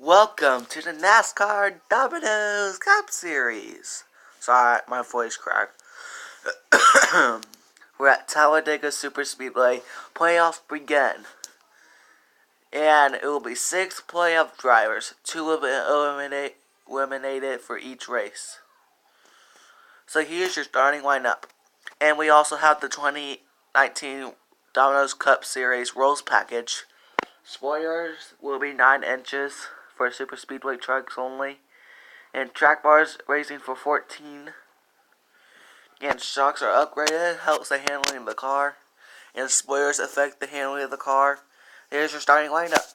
Welcome to the NASCAR Domino's Cup Series. Sorry, my voice cracked. We're at Talladega Superspeedway. Playoffs begin. And it will be 6 playoff drivers. 2 will be eliminated for each race. So here's your starting lineup. And we also have the 2019 Domino's Cup Series Rules Package. Spoilers will be 9 inches for super speedway trucks only, and track bars racing for 14. And shocks are upgraded, helps the handling of the car, and spoilers affect the handling of the car. Here's your starting lineup.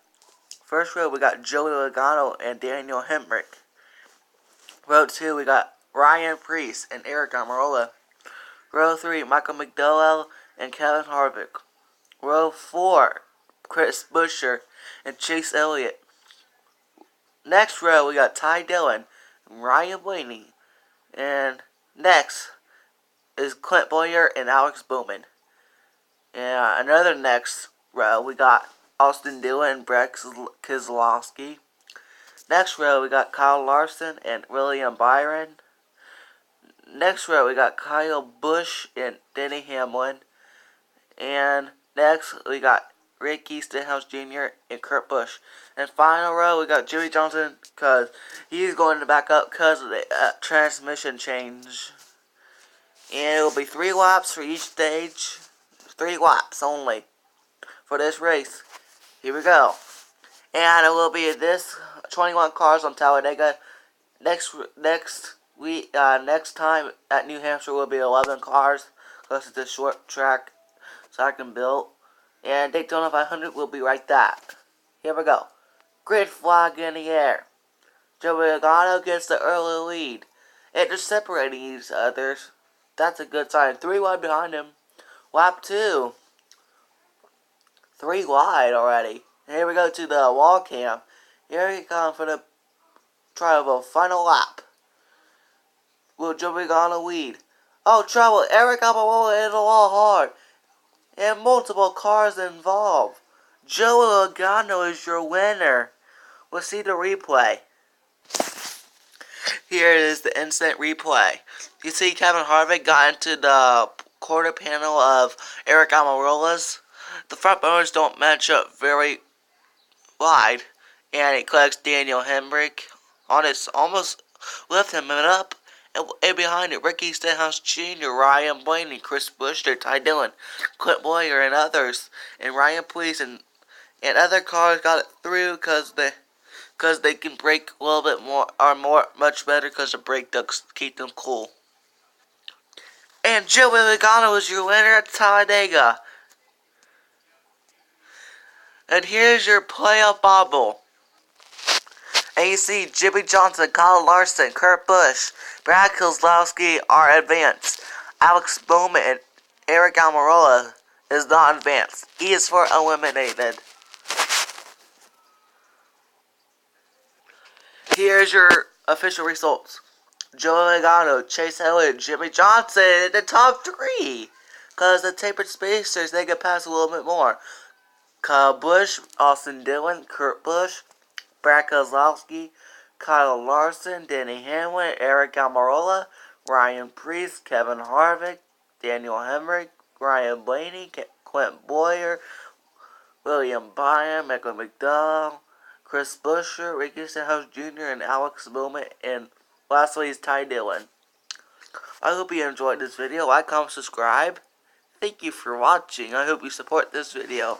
First row we got Joey Logano and Daniel Hemrick. Row 2 we got Ryan Preece and Eric Almirola. Row 3 Michael McDowell and Kevin Harvick. Row 4 Chris Buescher and Chase Elliott. Next row, we got Ty Dillon and Ryan Blaney. And next is Clint Bowyer and Alex Bowman. And another next row, we got Austin Dillon and Brett Keselowski. Next row, we got Kyle Larson and William Byron. Next row, we got Kyle Busch and Denny Hamlin. And next, we got Ricky Stenhouse Jr. and Kurt Busch. And final row, we got Jimmie Johnson because he's going to back up because of the transmission change. And it will be 3 laps for each stage. 3 laps only for this race. Here we go. And it will be this 21 cars on Talladega. Next time at New Hampshire will be 11 cars because it's a short track so I can build. And Daytona 500 will be right that. Here we go. Grid flag in the air. Joey Logano gets the early lead. And they're separating each other. That's a good sign. 3 wide behind him. Lap 2. 3 wide already. And here we go to the wall cam. Here he comes for the try of a final lap. Will Joey Logano lead? Oh, trouble. Eric Almirola hit the wall hard. And multiple cars involved. Joey Logano is your winner. We'll see the replay. Here is the instant replay. You see Kevin Harvick got into the quarter panel of Eric Almirola's. The front motors don't match up very wide. And it collects Daniel Hemrick on its almost lift him up. And behind it, Ricky Stenhouse Jr., Ryan Blaney, Chris Buescher, Ty Dillon, Clint Bowyer, and others. And Ryan Preece and other cars got it through because they can brake a little bit more, or much better because the brake ducts keep them cool. And Joey Logano is your winner at Talladega. And here's your playoff bubble. And you see Jimmie Johnson, Kyle Larson, Kurt Busch, Brad Keselowski are advanced. Alex Bowman and Eric Almirola is not advanced. He is for eliminated. Here's your official results. Joey Logano, Chase Elliott, Jimmie Johnson in the top 3. Because the tapered spacers, they can pass a little bit more. Kyle Busch, Austin Dillon, Kurt Busch, Brad Keselowski, Kyle Larson, Denny Hamlin, Eric Almirola, Ryan Preece, Kevin Harvick, Daniel Hemrick, Ryan Blaney, Clint Bowyer, William Byron, Michael McDowell, Chris Buescher, Ricky Stenhouse Jr., and Alex Bowman, and lastly is Ty Dillon. I hope you enjoyed this video. Like, comment, subscribe. Thank you for watching. I hope you support this video.